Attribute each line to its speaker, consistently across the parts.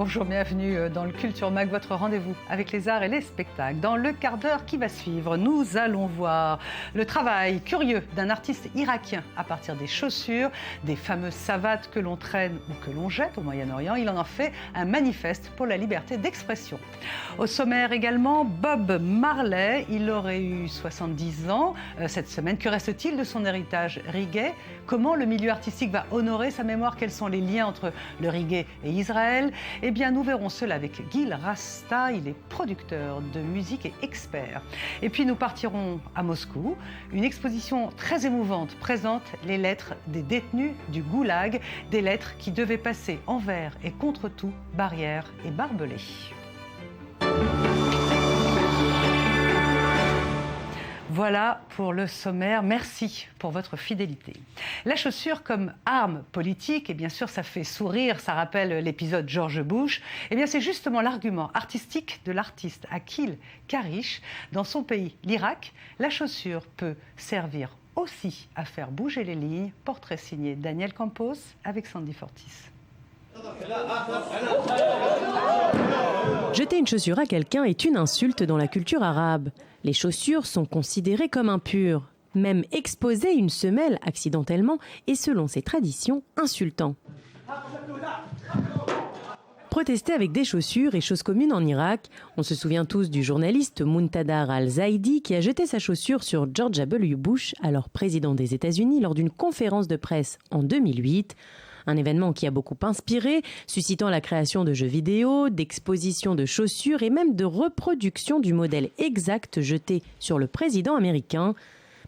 Speaker 1: bonjour, bienvenue dans le Culture Mag, votre rendez-vous avec les arts et les spectacles. Dans le quart d'heure qui va suivre, nous allons voir le travail curieux d'un artiste irakien à partir des chaussures, des fameuses savates que l'on traîne ou que l'on jette au Moyen-Orient. Il en a fait un manifeste pour la liberté d'expression. Au sommaire également, Bob Marley, il aurait eu 70 ans cette semaine. Que reste-t-il de son héritage reggae? Comment le milieu artistique va honorer sa mémoire? Quels sont les liens entre le reggae et Israël? Eh bien, nous verrons cela avec Gil Rasta. Il est producteur de musique et expert. Et puis, nous partirons à Moscou. Une exposition très émouvante présente les lettres des détenus du Goulag, des lettres qui devaient passer envers et contre tout, barrières et barbelés. Voilà pour le sommaire. Merci pour votre fidélité. La chaussure comme arme politique, et bien sûr ça fait sourire, ça rappelle l'épisode George Bush, et bien c'est justement l'argument artistique de l'artiste Akhil Karish. Dans son pays, l'Irak, la chaussure peut servir aussi à faire bouger les lignes. Portrait signé Daniel Campos avec Sandy Fortis.
Speaker 2: Jeter une chaussure à quelqu'un est une insulte dans la culture arabe. Les chaussures sont considérées comme impures. Même exposer une semelle accidentellement est selon ces traditions insultant. Protester avec des chaussures est chose commune en Irak. On se souvient tous du journaliste Muntadar al-Zaidi qui a jeté sa chaussure sur George W. Bush, alors président des États-Unis, lors d'une conférence de presse en 2008. Un événement qui a beaucoup inspiré, suscitant la création de jeux vidéo, d'expositions de chaussures et même de reproduction du modèle exact jeté sur le président américain.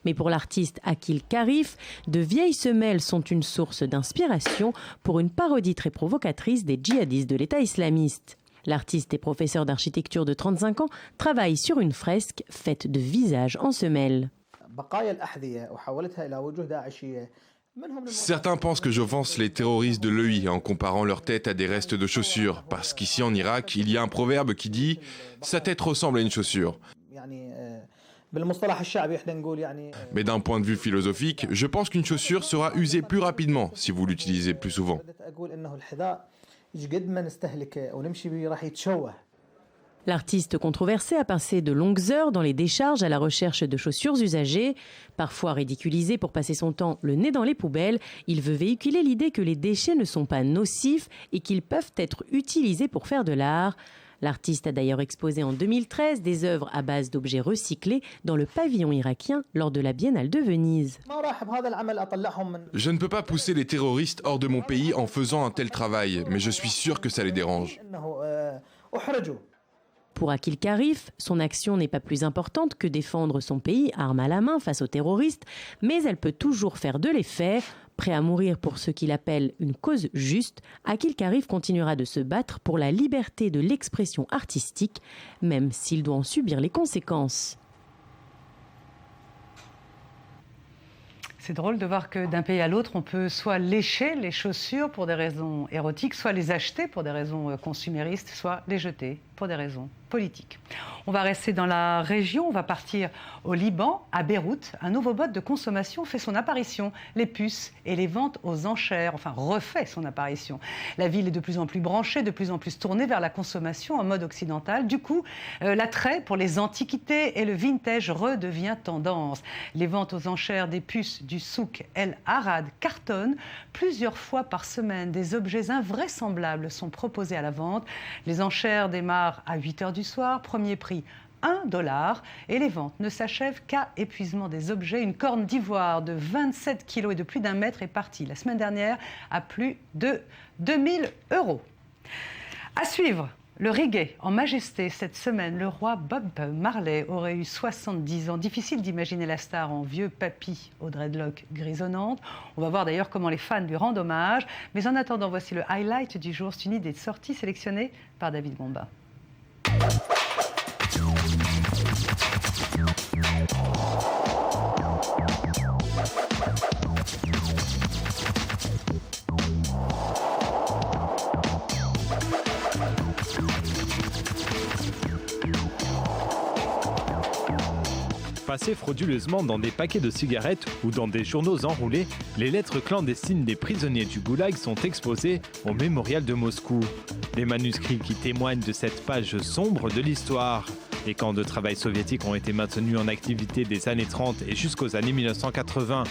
Speaker 2: Mais pour l'artiste Akhil Karish, de vieilles semelles sont une source d'inspiration pour une parodie très provocatrice des djihadistes de l'État islamiste. L'artiste et professeur d'architecture de 35 ans travaille sur une fresque faite de visages en semelles.
Speaker 3: Certains pensent que j'offense les terroristes de l'EI en comparant leur tête à des restes de chaussures, parce qu'ici en Irak, il y a un proverbe qui dit « sa tête ressemble à une chaussure ». Mais d'un point de vue philosophique, je pense qu'une chaussure sera usée plus rapidement si vous l'utilisez plus souvent.
Speaker 2: L'artiste controversé a passé de longues heures dans les décharges à la recherche de chaussures usagées. Parfois ridiculisé pour passer son temps le nez dans les poubelles, il veut véhiculer l'idée que les déchets ne sont pas nocifs et qu'ils peuvent être utilisés pour faire de l'art. L'artiste a d'ailleurs exposé en 2013 des œuvres à base d'objets recyclés dans le pavillon irakien lors de la Biennale de Venise.
Speaker 3: Je ne peux pas pousser les terroristes hors de mon pays en faisant un tel travail, mais je suis sûr que ça les dérange.
Speaker 2: Pour Akhil Karish, son action n'est pas plus importante que défendre son pays arme à la main face aux terroristes, mais elle peut toujours faire de l'effet. Prêt à mourir pour ce qu'il appelle une cause juste, Akhil Karish continuera de se battre pour la liberté de l'expression artistique, même s'il doit en subir les conséquences.
Speaker 1: C'est drôle de voir que d'un pays à l'autre, on peut soit lécher les chaussures pour des raisons érotiques, soit les acheter pour des raisons consuméristes, soit les jeter pour des raisons politiques. On va rester dans la région, on va partir au Liban, à Beyrouth. Un nouveau mode de consommation fait son apparition. Les puces et les ventes aux enchères, enfin refait son apparition. La ville est de plus en plus branchée, de plus en plus tournée vers la consommation en mode occidental. Du coup, l'attrait pour les antiquités et le vintage redevient tendance. Les ventes aux enchères des puces du souk El Arad cartonnent. Plusieurs fois par semaine, des objets invraisemblables sont proposés à la vente. Les enchères démarrent à 8 h du soir, premier prix $1 et les ventes ne s'achèvent qu'à épuisement des objets. Une corne d'ivoire de 27 kg et de plus d'1 mètre est partie la semaine dernière à plus de 2000 €. À suivre, le reggae en majesté cette semaine. Le roi Bob Marley aurait eu 70 ans. Difficile d'imaginer la star en vieux papy aux dreadlocks grisonnantes. On va voir d'ailleurs comment les fans lui rendent hommage. Mais en attendant, voici le highlight du jour. C'est une idée de sortie sélectionnée par David Gomba.
Speaker 4: Passées frauduleusement dans des paquets de cigarettes ou dans des journaux enroulés, les lettres clandestines des prisonniers du Goulag sont exposées au mémorial de Moscou. Des manuscrits qui témoignent de cette page sombre de l'histoire. Les camps de travail soviétiques ont été maintenus en activité des années 30 et jusqu'aux années 1980.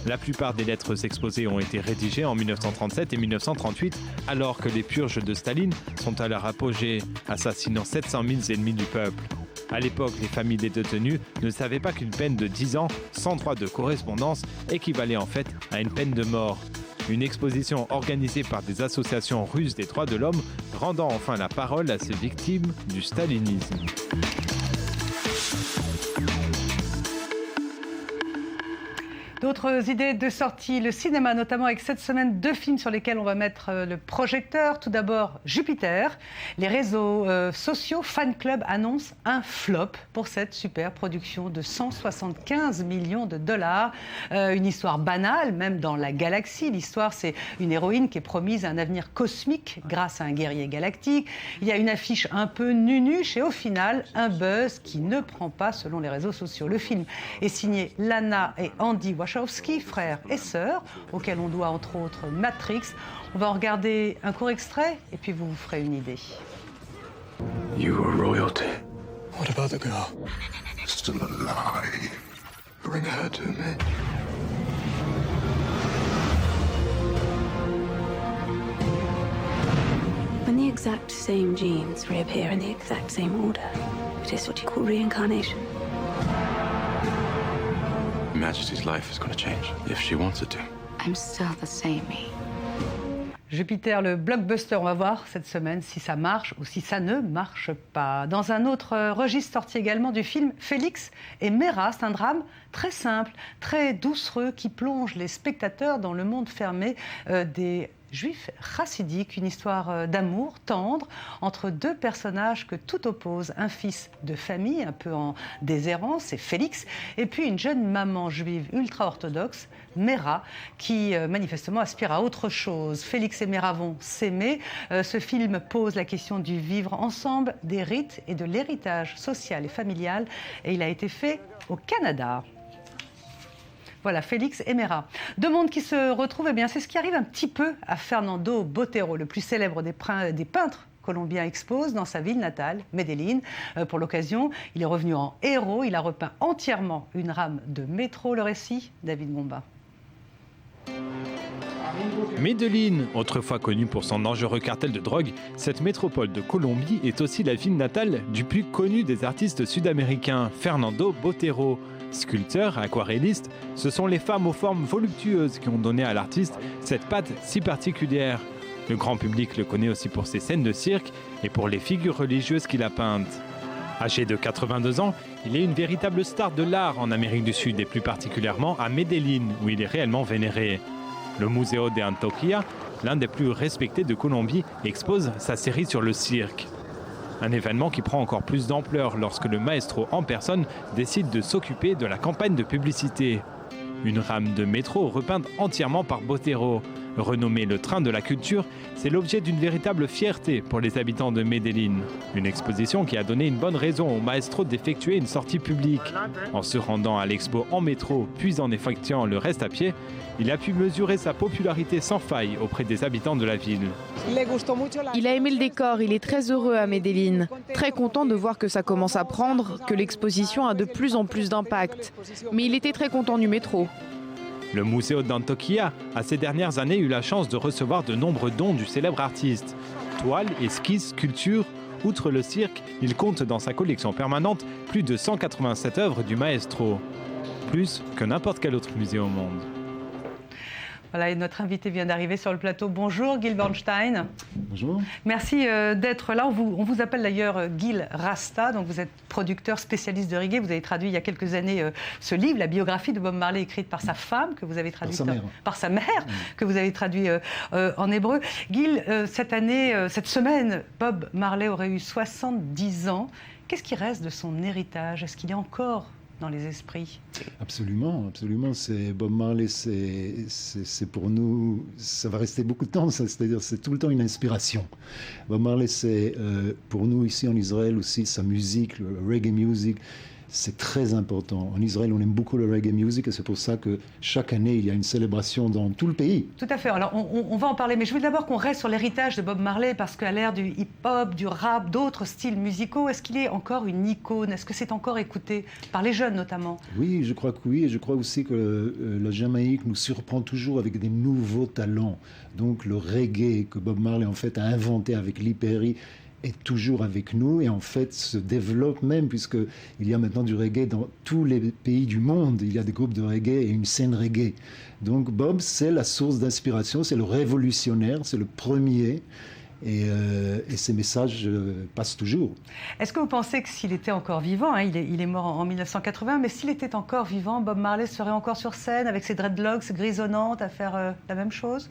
Speaker 4: La plupart des lettres exposées ont été rédigées en 1937 et 1938, alors que les purges de Staline sont à leur apogée, assassinant 700 000 ennemis du peuple. À l'époque, les familles des détenus ne savaient pas qu'une peine de 10 ans, sans droit de correspondance, équivalait en fait à une peine de mort. Une exposition organisée par des associations russes des droits de l'homme, rendant enfin la parole à ces victimes du stalinisme.
Speaker 1: D'autres idées de sortie, le cinéma notamment avec cette semaine 2 films sur lesquels on va mettre le projecteur. Tout d'abord Jupiter. Les réseaux sociaux, fan club annoncent un flop pour cette super production de 175 millions de dollars. Une histoire banale, même dans la galaxie. L'histoire, c'est une héroïne qui est promise à un avenir cosmique grâce à un guerrier galactique. Il y a une affiche un peu nunuche et au final, un buzz qui ne prend pas selon les réseaux sociaux. Le film est signé Lana et Andy Wachowski, frères et sœurs, auxquels on doit entre autres Matrix. On va en regarder un court extrait et puis vous vous ferez une idée.
Speaker 5: You are royalty. What about the girl? Still alive. Bring her to me.
Speaker 6: When the exact same genes reappear in the exact same order, it is what you call reincarnation.
Speaker 5: Majesty's life is going to change if she wants it to.
Speaker 6: I'm still the same me.
Speaker 1: Jupiter, le blockbuster, on va voir cette semaine si ça marche ou si ça ne marche pas. Dans un autre registre sorti également du film Félix et Mera, c'est un drame très simple, très doucereux qui plonge les spectateurs dans le monde fermé des Juifs chassidiques, une histoire d'amour tendre entre 2 personnages que tout oppose. Un fils de famille un peu en déshérence, c'est Félix, et puis une jeune maman juive ultra-orthodoxe, Mera, qui manifestement aspire à autre chose. Félix et Mera vont s'aimer. Ce film pose la question du vivre ensemble, des rites et de l'héritage social et familial, et il a été fait au Canada. Voilà, Félix et Mera. 2 mondes qui se retrouvent, eh bien, c'est ce qui arrive un petit peu à Fernando Botero, le plus célèbre des peintres colombiens expose dans sa ville natale, Medellín. Pour l'occasion, il est revenu en héros, il a repeint entièrement une rame de métro. Le récit, David Gomba.
Speaker 4: Medellín, autrefois connue pour son dangereux cartel de drogue, cette métropole de Colombie est aussi la ville natale du plus connu des artistes sud-américains, Fernando Botero. Sculpteur, aquarelliste, ce sont les femmes aux formes voluptueuses qui ont donné à l'artiste cette patte si particulière. Le grand public le connaît aussi pour ses scènes de cirque et pour les figures religieuses qu'il a peintes. Âgé de 82 ans, il est une véritable star de l'art en Amérique du Sud et plus particulièrement à Medellín, où il est réellement vénéré. Le Museo de Antioquia, l'un des plus respectés de Colombie, expose sa série sur le cirque. Un événement qui prend encore plus d'ampleur lorsque le maestro en personne décide de s'occuper de la campagne de publicité. Une rame de métro repeinte entièrement par Botero. Renommé le train de la culture, c'est l'objet d'une véritable fierté pour les habitants de Medellín. Une exposition qui a donné une bonne raison au maestro d'effectuer une sortie publique. En se rendant à l'expo en métro, puis en effectuant le reste à pied, il a pu mesurer sa popularité sans faille auprès des habitants de la ville.
Speaker 7: Il a aimé le décor, il est très heureux à Medellín. Très content de voir que ça commence à prendre, que l'exposition a de plus en plus d'impact. Mais il était très content du métro.
Speaker 4: Le Museo d'Antioquia a ces dernières années eu la chance de recevoir de nombreux dons du célèbre artiste. Toiles, esquisses, sculptures, outre le cirque, il compte dans sa collection permanente plus de 187 œuvres du maestro. Plus que n'importe quel autre musée au monde.
Speaker 1: Voilà, et notre invité vient d'arriver sur le plateau. Bonjour Gil Bernstein.
Speaker 8: Bonjour.
Speaker 1: Merci d'être là. On vous appelle d'ailleurs Gil Rasta, donc vous êtes producteur spécialiste de reggae. Vous avez traduit il y a quelques années ce livre, la biographie de Bob Marley écrite par sa femme, que vous avez traduite par sa mère, que vous avez traduit en hébreu. Gil, cette semaine, Bob Marley aurait eu 70 ans. Qu'est-ce qui reste de son héritage? Est-ce qu'il est encore dans les esprits?
Speaker 8: Absolument, absolument. Bob Marley, c'est pour nous, ça va rester beaucoup de temps, c'est-à-dire c'est tout le temps une inspiration. Bob Marley, c'est pour nous ici en Israël aussi, sa musique, le reggae music, c'est très important. En Israël, on aime beaucoup le reggae music et c'est pour ça que chaque année, il y a une célébration dans tout le pays.
Speaker 1: Tout à fait. Alors, on va en parler, mais je veux d'abord qu'on reste sur l'héritage de Bob Marley, parce qu'à l'ère du hip-hop, du rap, d'autres styles musicaux, est-ce qu'il est encore une icône? Est-ce que c'est encore écouté par les jeunes, notamment?
Speaker 8: Oui, je crois que oui, et je crois aussi que la Jamaïque nous surprend toujours avec des nouveaux talents. Donc, le reggae que Bob Marley, en fait, a inventé avec Lee Perry est toujours avec nous et en fait se développe même, puisqu'il y a maintenant du reggae dans tous les pays du monde. Il y a des groupes de reggae et une scène reggae. Donc Bob, c'est la source d'inspiration, c'est le révolutionnaire, c'est le premier. Et ces messages passent toujours.
Speaker 1: Est-ce que vous pensez que s'il était encore vivant, hein, il est mort en 1980, mais s'il était encore vivant, Bob Marley serait encore sur scène avec ses dreadlocks grisonnantes à faire la même chose?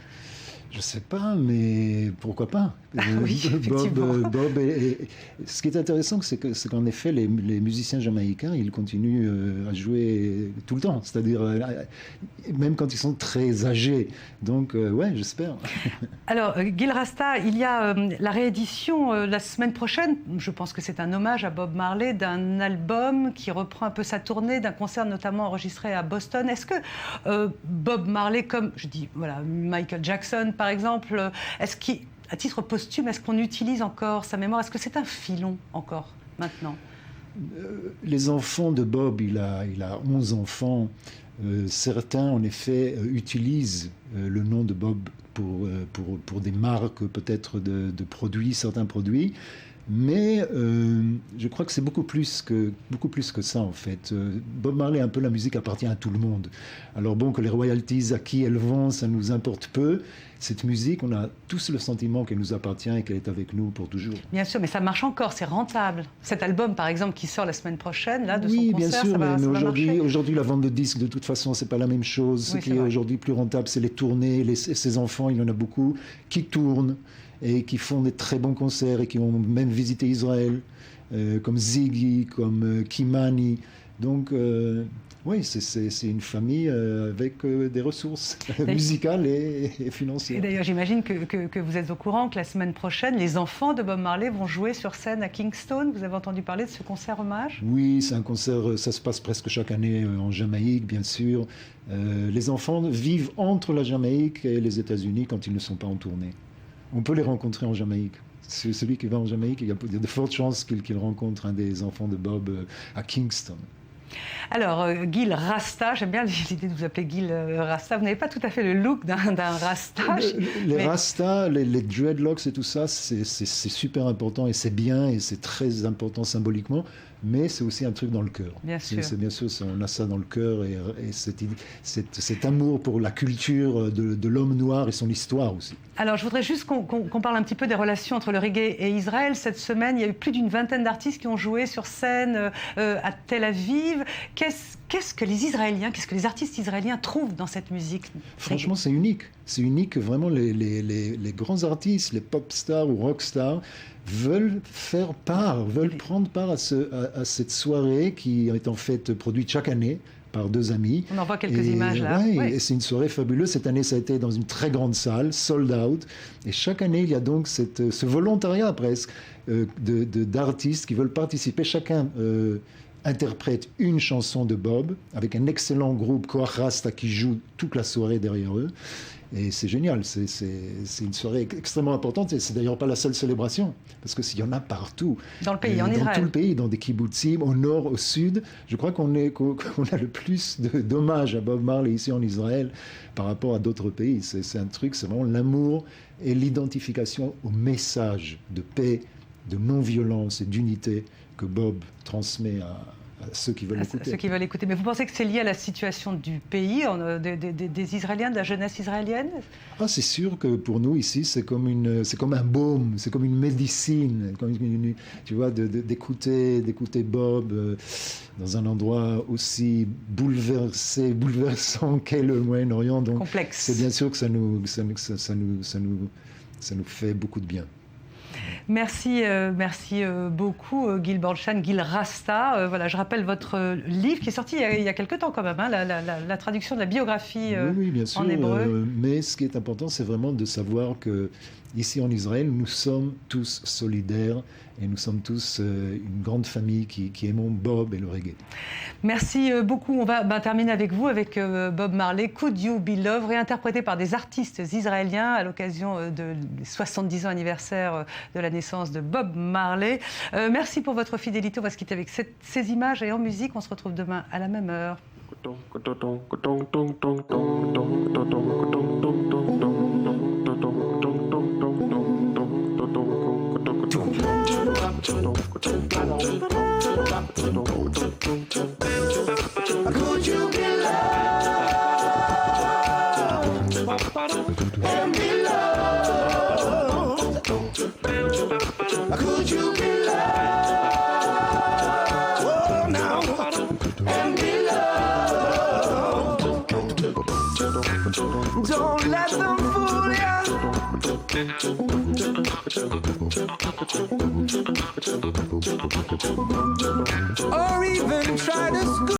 Speaker 8: Je ne sais pas, mais pourquoi pas?
Speaker 1: Oui, effectivement.
Speaker 8: Bob ce qui est intéressant, c'est qu'en effet, les musiciens jamaïcains, ils continuent à jouer tout le temps, c'est-à-dire même quand ils sont très âgés. Donc, ouais, j'espère.
Speaker 1: Alors, Gil Rasta, il y a la réédition la semaine prochaine, je pense que c'est un hommage à Bob Marley, d'un album qui reprend un peu sa tournée, d'un concert notamment enregistré à Boston. Est-ce que Bob Marley, comme je dis, voilà, Michael Jackson par exemple, est-ce qu'à titre posthume, est-ce qu'on utilise encore sa mémoire? Est-ce que c'est un filon encore maintenant?
Speaker 8: Les enfants de Bob, il a 11 enfants. Certains, en effet, utilisent le nom de Bob pour des marques peut-être de produits, certains produits. Mais je crois que c'est beaucoup plus que ça, en fait. Bob Marley, un peu, la musique appartient à tout le monde. Alors bon, que les royalties, à qui elles vont, ça nous importe peu. Cette musique, on a tous le sentiment qu'elle nous appartient et qu'elle est avec nous pour toujours.
Speaker 1: Bien sûr, mais ça marche encore, c'est rentable. Cet album, par exemple, qui sort la semaine prochaine, là, de son
Speaker 8: oui,
Speaker 1: concert,
Speaker 8: bien sûr,
Speaker 1: ça va marcher.
Speaker 8: aujourd'hui, la vente de disques, de toute façon, c'est pas la même chose.
Speaker 1: Oui,
Speaker 8: Ce qui est aujourd'hui plus rentable, c'est les tournées. Ces enfants, il y en a beaucoup qui tournent et qui font des très bons concerts et qui ont même visité Israël, comme Ziggy, comme Kimani. Donc, oui, c'est une famille avec des ressources musicales et financières.
Speaker 1: Et d'ailleurs, j'imagine que vous êtes au courant que la semaine prochaine, les enfants de Bob Marley vont jouer sur scène à Kingston. Vous avez entendu parler de ce concert hommage?
Speaker 8: Oui, c'est un concert, ça se passe presque chaque année en Jamaïque, bien sûr. Les enfants vivent entre la Jamaïque et les États-Unis quand ils ne sont pas en tournée. On peut les rencontrer en Jamaïque. Celui qui va en Jamaïque, il y a de fortes chances qu'il rencontre un des enfants de Bob à Kingston.
Speaker 1: Alors, Gil Rasta, j'aime bien l'idée de vous appeler Gil Rasta. Vous n'avez pas tout à fait le look d'un Rasta.
Speaker 8: Les Rasta, les dreadlocks et tout ça, c'est super important et c'est bien et c'est très important symboliquement, mais c'est aussi un truc dans le cœur.
Speaker 1: Bien sûr.
Speaker 8: Bien sûr, on a ça dans le cœur et cet amour pour la culture de l'homme noir et son histoire aussi.
Speaker 1: Alors, je voudrais juste qu'on parle un petit peu des relations entre le reggae et Israël. Cette semaine, il y a eu plus d'une vingtaine d'artistes qui ont joué sur scène à Tel Aviv. Qu'est-ce que les Israéliens, qu'est-ce que les artistes israéliens trouvent dans cette musique?
Speaker 8: Franchement, c'est unique. C'est unique. Vraiment, les grands artistes, les pop stars ou rock stars veulent prendre part à cette soirée qui est en fait produite chaque année par deux amis.
Speaker 1: On en voit quelques images là.
Speaker 8: Ouais. Et c'est une soirée fabuleuse. Cette année, ça a été dans une très grande salle, sold out. Et chaque année, il y a donc ce volontariat presque d'artistes qui veulent participer. Chacun interprète une chanson de Bob avec un excellent groupe Koach Rasta qui joue toute la soirée derrière eux. Et c'est génial, c'est une soirée extrêmement importante et c'est d'ailleurs pas la seule célébration, parce que s'il y en a partout.
Speaker 1: Dans le pays, en Israël.
Speaker 8: Dans tout le pays, dans des kibbutzim, au nord, au sud. Je crois qu'on a le plus d'hommages à Bob Marley ici en Israël par rapport à d'autres pays. C'est un truc, c'est vraiment l'amour et l'identification au message de paix, de non-violence et d'unité que Bob transmet à ceux qui veulent écouter.
Speaker 1: Ceux qui veulent écouter. Mais vous pensez que c'est lié à la situation du pays, des Israéliens, de la jeunesse israélienne?
Speaker 8: C'est sûr que pour nous ici, c'est comme un baume, c'est comme une médecine, tu vois, d'écouter Bob dans un endroit aussi bouleversant qu'est le Moyen-Orient. Donc,
Speaker 1: complexe.
Speaker 8: C'est bien sûr que ça nous fait beaucoup de bien.
Speaker 1: Merci beaucoup, Gil Borchardt, Gil Rasta. Voilà, je rappelle votre livre qui est sorti il y a quelque temps quand même, hein, la traduction de la biographie
Speaker 8: oui, bien sûr,
Speaker 1: en hébreu.
Speaker 8: Mais ce qui est important, c'est vraiment de savoir que ici en Israël, nous sommes tous solidaires et nous sommes tous une grande famille qui aimons Bob et le reggae.
Speaker 1: Merci beaucoup. On va terminer avec vous, avec Bob Marley, Could You Be Love, réinterprété par des artistes israéliens à l'occasion du 70 ans anniversaire de la naissance de Bob Marley. Merci pour votre fidélité. On va se quitter avec ces images et en musique. On se retrouve demain à la même heure.
Speaker 9: Could you be loved and be loved? Could you be loved? Oh, now and be loved. Don't let them fool ya, or even try to